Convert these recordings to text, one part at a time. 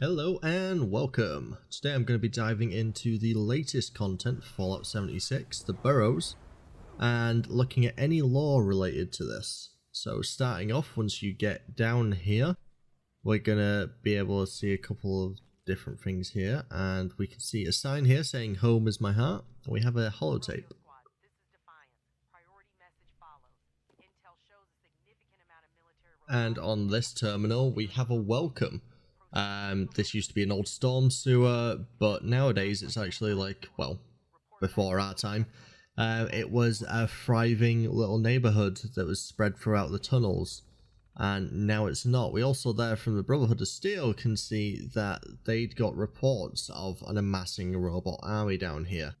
Hello and welcome. Today I'm going to be diving into the latest content for Fallout 76, the Burrows, and looking at any lore related to this. So starting off, once you get down here, we're going to be able to see a couple of different things here, and we can see a sign here saying home is my heart. We have a holotape. And on this terminal we have a welcome. This used to be an old storm sewer, but nowadays it's actually like, well, before our time, it was a thriving little neighborhood that was spread throughout the tunnels, and now it's not. We also there from the Brotherhood of Steel can see that they'd got reports of an amassing robot army down here.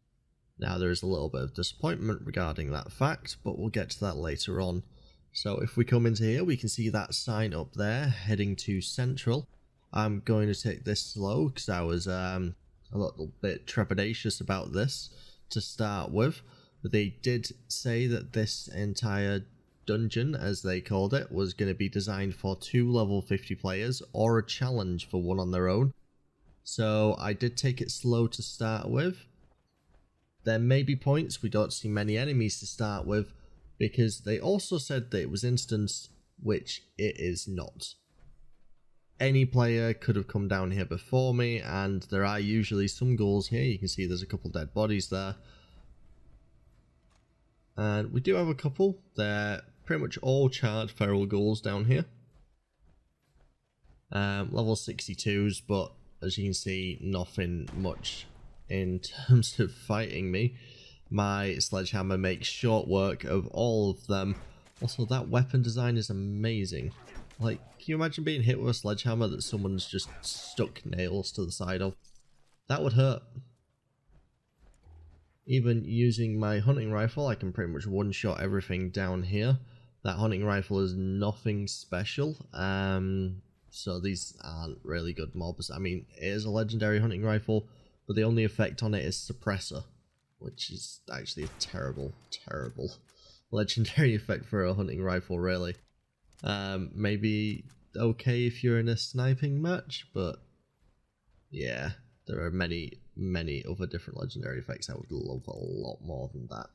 Now there is a little bit of disappointment regarding that fact, but we'll get to that later on. So if we come into here, we can see that sign up there heading to Central. I'm going to take this slow because I was a little bit trepidatious about this to start with. But they did say that this entire dungeon, as they called it, was going to be designed for 2 level 50 players or a challenge for 1 on their own. So I did take it slow to start with. There may be points we don't see many enemies to start with, because they also said that it was instance, which it is not. Any player could have come down here before me, and there are usually some ghouls here. You can see there's a couple dead bodies there. And we do have a couple. They're pretty much all charred feral ghouls down here. Level 62s, but as you can see, nothing much in terms of fighting me. My sledgehammer makes short work of all of them. Also, that weapon design is amazing. Like, can you imagine being hit with a sledgehammer that someone's just stuck nails to the side of? That would hurt. Even using my hunting rifle, I can pretty much one-shot everything down here. That hunting rifle is nothing special, so these aren't really good mobs. I mean, it is a legendary hunting rifle, but the only effect on it is suppressor, which is actually a terrible, terrible legendary effect for a hunting rifle, really. Maybe okay if you're in a sniping match, but yeah, there are many other different legendary effects I would love a lot more than that.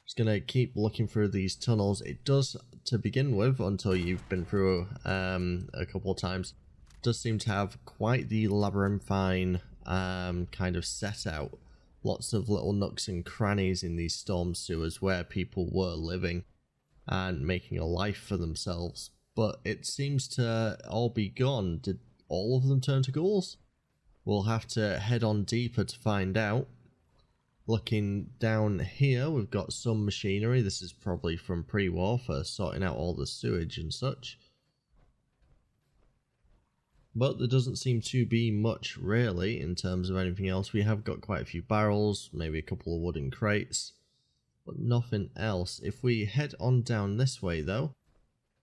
Just gonna keep looking through these tunnels. It does, to begin with, until you've been through a couple of times, does seem to have quite the labyrinthine kind of set out. Lots of little nooks and crannies in these storm sewers where people were living and making a life for themselves, but it seems to all be gone. Did all of them turn to ghouls? We'll have to head on deeper to find out. Looking down here, we've got some machinery. This is probably from pre-war for sorting out all the sewage and such. But there doesn't seem to be much really in terms of anything else. We have got quite a few barrels, maybe a couple of wooden crates, but nothing else. If we head on down this way though,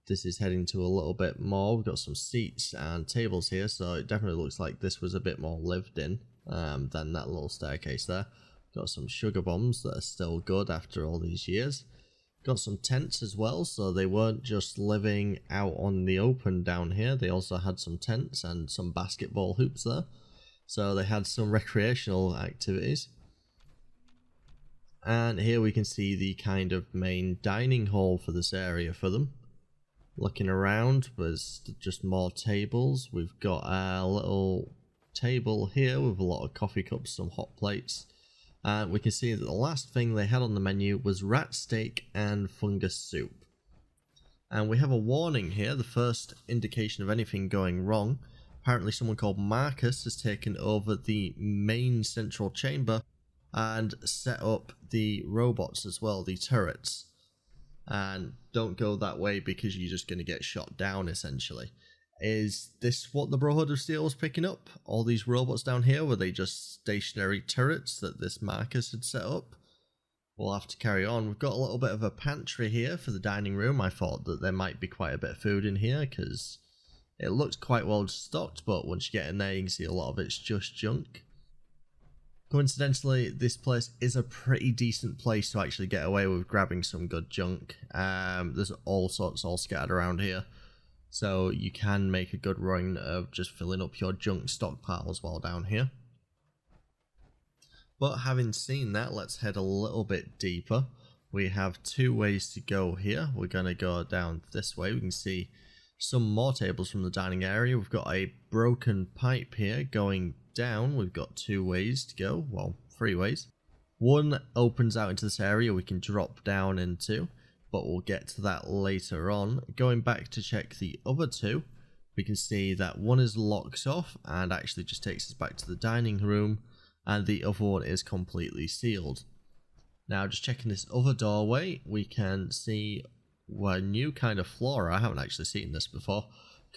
this is heading to a little bit more. We've got some seats and tables here, so it definitely looks like this was a bit more lived in than that little staircase there. Got some sugar bombs that are still good after all these years. Got some tents as well, so they weren't just living out on the open down here. They also had some tents and some basketball hoops there. So they had some recreational activities. And here we can see the kind of main dining hall for this area for them. Looking around, there's just more tables. We've got a little table here with a lot of coffee cups, some hot plates. We can see that the last thing they had on the menu was rat steak and fungus soup. And we have a warning here, the first indication of anything going wrong. Apparently someone called Marcus has taken over the main central chamber and set up the robots as well, the turrets. And don't go that way because you're just going to get shot down essentially. Is this what the Brotherhood of Steel was picking up? All these robots down here, were they just stationary turrets that this Marcus had set up? We'll have to carry on. We've got a little bit of a pantry here for the dining room. I thought that there might be quite a bit of food in here because it looks quite well stocked, but once you get in there you can see a lot of it's just junk. Coincidentally, this place is a pretty decent place to actually get away with grabbing some good junk. There's all sorts all scattered around here. So you can make a good run of just filling up your junk stockpiles while down here. But having seen that, let's head a little bit deeper. We have 2 ways to go here. We're going to go down this way. We can see some more tables from the dining area. We've got a broken pipe here going down. We've got 2 ways to go. Well, 3 ways. One opens out into this area we can drop down into, but we'll get to that later on. Going back to check the other 2, we can see that one is locked off and actually just takes us back to the dining room, and the other one is completely sealed. Now, just checking this other doorway, we can see a new kind of flora. I haven't actually seen this before,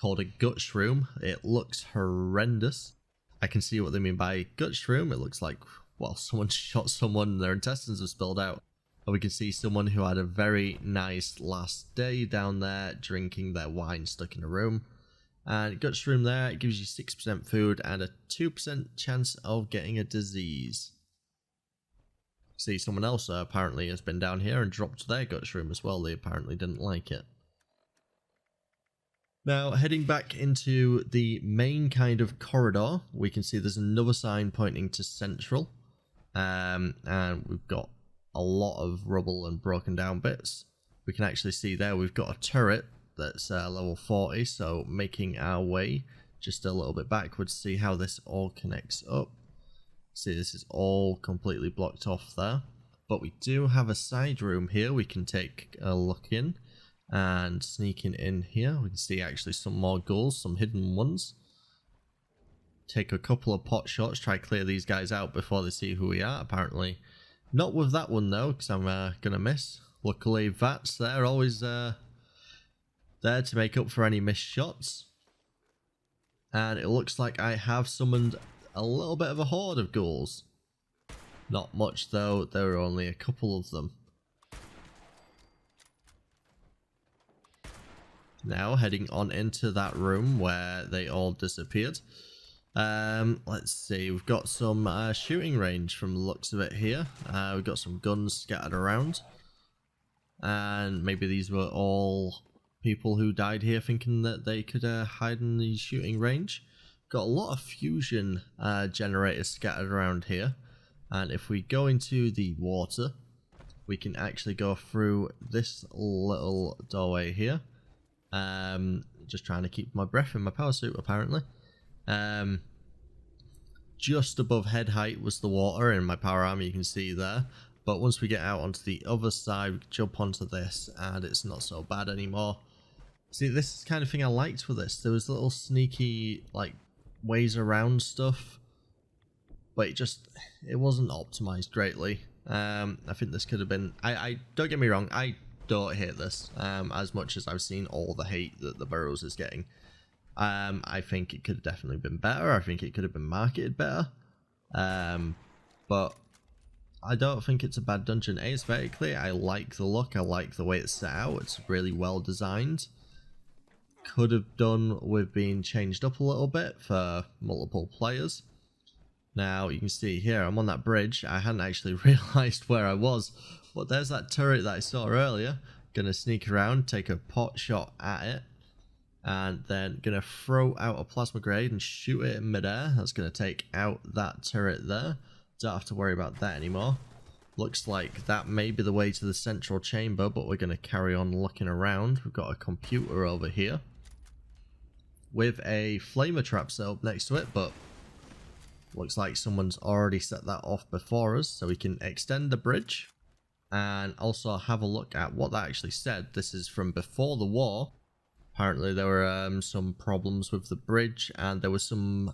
called a guts room. It looks horrendous. I can see what they mean by guts room. It looks like, well, someone shot someone and their intestines have spilled out. And we can see someone who had a very nice last day down there drinking their wine stuck in a room. And guts room there, it gives you 6% food and a 2% chance of getting a disease. See, someone else apparently has been down here and dropped their guts room as well. They apparently didn't like it. Now, heading back into the main kind of corridor, we can see there's another sign pointing to Central. And we've got a lot of rubble and broken down bits. We can actually see there we've got a turret that's level 40, so making our way just a little bit backwards to see how this all connects up. See, this is all completely blocked off there, but we do have a side room here we can take a look in. And sneaking in here, we can see actually some more ghouls, some hidden ones. Take a couple of pot shots, try to clear these guys out before they see who we are. Apparently not with that one though, because I'm gonna miss. Luckily VATS, they're always there to make up for any missed shots. And it looks like I have summoned a little bit of a horde of ghouls. Not much though, there are only a couple of them. Now heading on into that room where they all disappeared. Let's see, we've got some shooting range from the looks of it here. We've got some guns scattered around. And maybe these were all people who died here thinking that they could hide in the shooting range. Got a lot of fusion generators scattered around here. And if we go into the water, we can actually go through this little doorway here. Just trying to keep my breath in my power suit apparently. Just above head height was the water in my power armor, you can see there. But once we get out onto the other side, we can jump onto this and it's not so bad anymore. See, this is the kind of thing I liked with this. There was little sneaky like ways around stuff, but it wasn't optimized greatly. I think this could have been, I don't get me wrong, I don't hate this as much as I've seen all the hate that the Burrows is getting. I think it could have definitely been better. I think it could have been marketed better. But I don't think it's a bad dungeon. Aesthetically, I like the look. I like the way it's set out. It's really well designed. Could have done with being changed up a little bit for multiple players. Now, you can see here, I'm on that bridge. I hadn't actually realised where I was. But there's that turret that I saw earlier. Gonna sneak around, take a pot shot at it. And then gonna throw out a plasma grenade and shoot it in midair. That's gonna take out that turret there. Don't have to worry about that anymore. Looks like that may be the way to the central chamber, but we're gonna carry on looking around. We've got a computer over here with a flamer trap set up next to it, but looks like someone's already set that off before us, so we can extend the bridge and also have a look at what that actually said. This is from before the war. Apparently there were some problems with the bridge, and there was some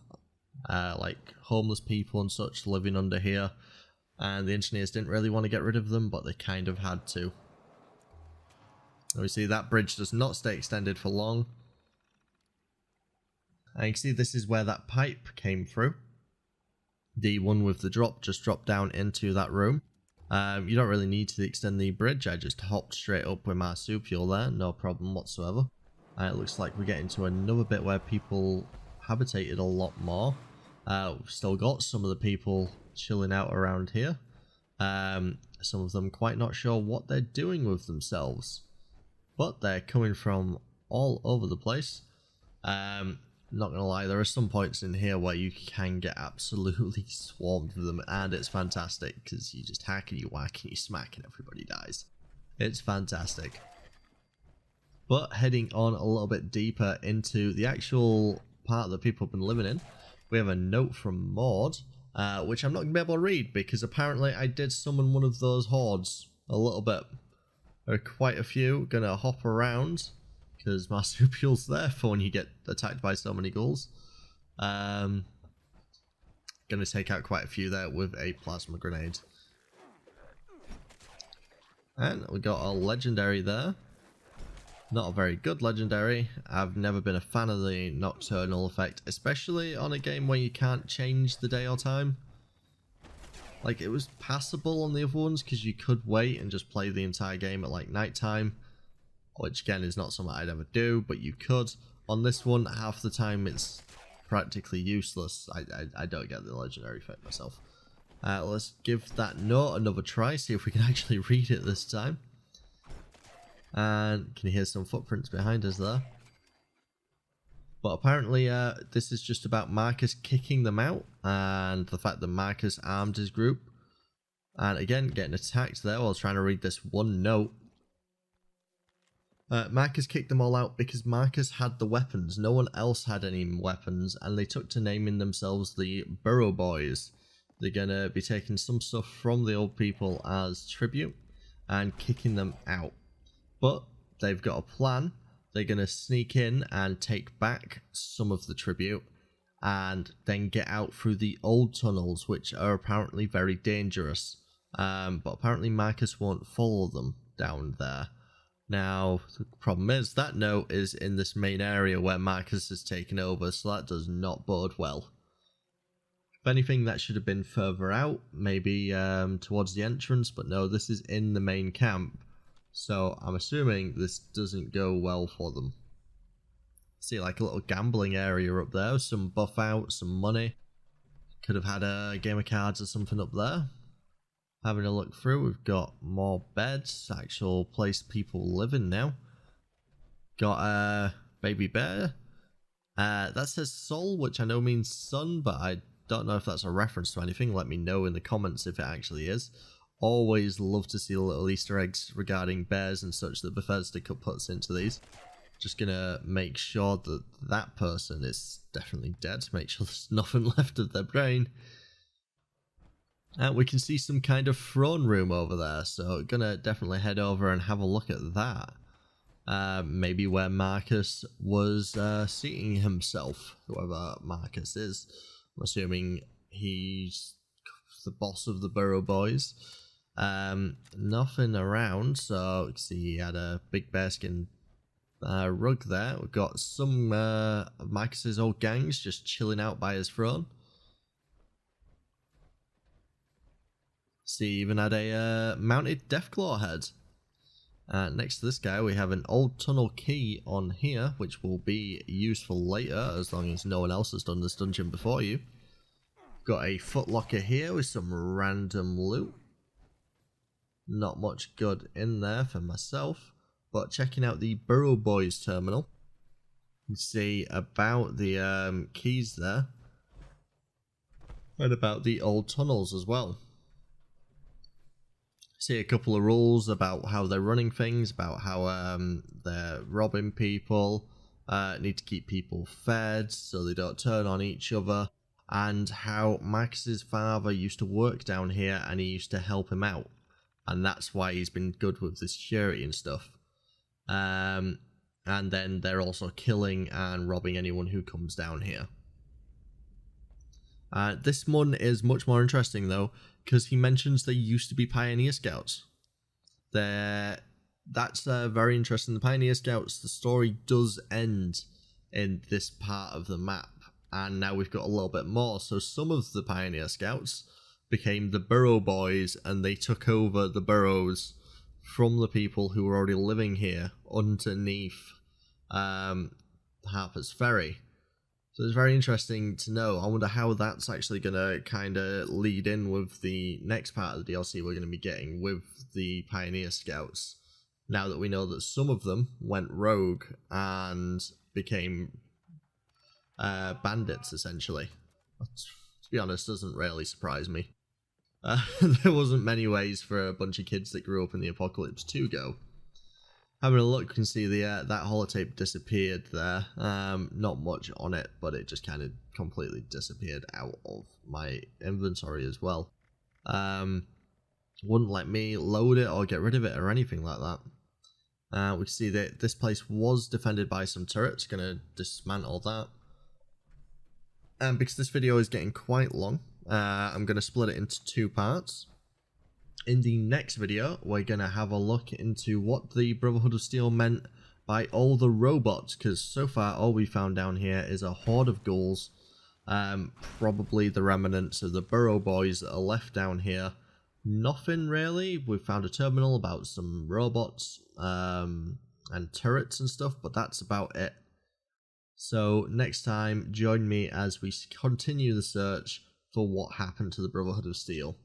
like homeless people and such living under here, and the engineers didn't really want to get rid of them, but they kind of had to. And we see that bridge does not stay extended for long. And you can see this is where that pipe came through. The one with the drop just dropped down into that room. You don't really need to extend the bridge. I just hopped straight up with marsupial there, no problem whatsoever. And it looks like we get into another bit where people habitated a lot more. We've still got some of the people chilling out around here. Some of them quite not sure what they're doing with themselves. But they're coming from all over the place. Not gonna lie, there are some points in here where you can get absolutely swarmed with them, and it's fantastic because you just hack and you whack and you smack and everybody dies. It's fantastic. But heading on a little bit deeper into the actual part that people have been living in, we have a note from Maud, which I'm not going to be able to read because apparently I did summon one of those hordes a little bit. There are quite a few. Going to hop around because marsupial's there for when you get attacked by so many ghouls. Going to take out quite a few there with a plasma grenade. And we got a legendary there. Not a very good legendary. I've never been a fan of the nocturnal effect, especially on a game where you can't change the day or time. Like, it was passable on the other ones because you could wait and just play the entire game at like night time, which again is not something I'd ever do, but you could. On this one, half the time it's practically useless. I don't get the legendary effect myself. Let's give that note another try, see if we can actually read it this time. And can you hear some footprints behind us there? But apparently this is just about Marcus kicking them out and the fact that Marcus armed his group. And again, getting attacked there while trying to read this one note. Marcus kicked them all out because Marcus had the weapons. No one else had any weapons, and they took to naming themselves the Burrow Boys. They're going to be taking some stuff from the old people as tribute and kicking them out. But they've got a plan. They're going to sneak in and take back some of the tribute and then get out through the old tunnels, which are apparently very dangerous. But apparently Marcus won't follow them down there. Now, the problem is that note is in this main area where Marcus has taken over, so that does not bode well. If anything, that should have been further out, maybe towards the entrance, but no, this is in the main camp. So I'm assuming this doesn't go well for them. See, like a little gambling area up there, some buff out, some money. Could have had a game of cards or something up there. Having a look through, we've got more beds, actual place people live in now. Got a baby bear. That says soul, which I know means sun, but I don't know if that's a reference to anything. Let me know in the comments if it actually is. Always love to see little Easter eggs regarding bears and such that Bethesda puts into these. Just gonna make sure that that person is definitely dead. Make sure there's nothing left of their brain. We can see some kind of throne room over there, so gonna definitely head over and have a look at that. Maybe where Marcus was seating himself, whoever Marcus is. I'm assuming he's the boss of the Burrow Boys. Nothing around, so you can see he had a big bearskin rug there. We've got some of Marcus's old gangs just chilling out by his throne. See, he even had a mounted Deathclaw head. Next to this guy, we have an old tunnel key on here, which will be useful later, as long as no one else has done this dungeon before you. Got a footlocker here with some random loot. Not much good in there for myself, but checking out the Burrow Boys terminal, you can see about the keys there, and about the old tunnels as well. See a couple of rules about how they're running things, about how they're robbing people, need to keep people fed so they don't turn on each other, and how Marcus's father used to work down here and he used to help him out. And that's why he's been good with the security and stuff. And then they're also killing and robbing anyone who comes down here. This one is much more interesting though, because he mentions they used to be Pioneer Scouts. That's very interesting. The Pioneer Scouts, the story does end in this part of the map. And now we've got a little bit more. So some of the Pioneer Scouts became the Burrow Boys, and they took over the Burrows from the people who were already living here underneath Harpers Ferry. So it's very interesting to know. I wonder how that's actually going to kind of lead in with the next part of the DLC we're going to be getting with the Pioneer Scouts. now that we know that some of them went rogue and became bandits, essentially. To be honest, doesn't really surprise me. There wasn't many ways for a bunch of kids that grew up in the apocalypse to go. Having a look, you can see the that holotape disappeared there. Not much on it, but it just kind of completely disappeared out of my inventory as well. Wouldn't let me load it or get rid of it or anything like that. We can see that this place was defended by some turrets. Gonna dismantle that. And because this video is getting quite long, I'm gonna split it into 2 parts. In the next video, we're going to have a look into what the Brotherhood of Steel meant by all the robots, because so far all we found down here is a horde of ghouls, probably the remnants of the Burrow boys that are left down here. Nothing really. We found a terminal about some robots and turrets and stuff, but that's about it. So next time, join me as we continue the search for what happened to the Brotherhood of Steel.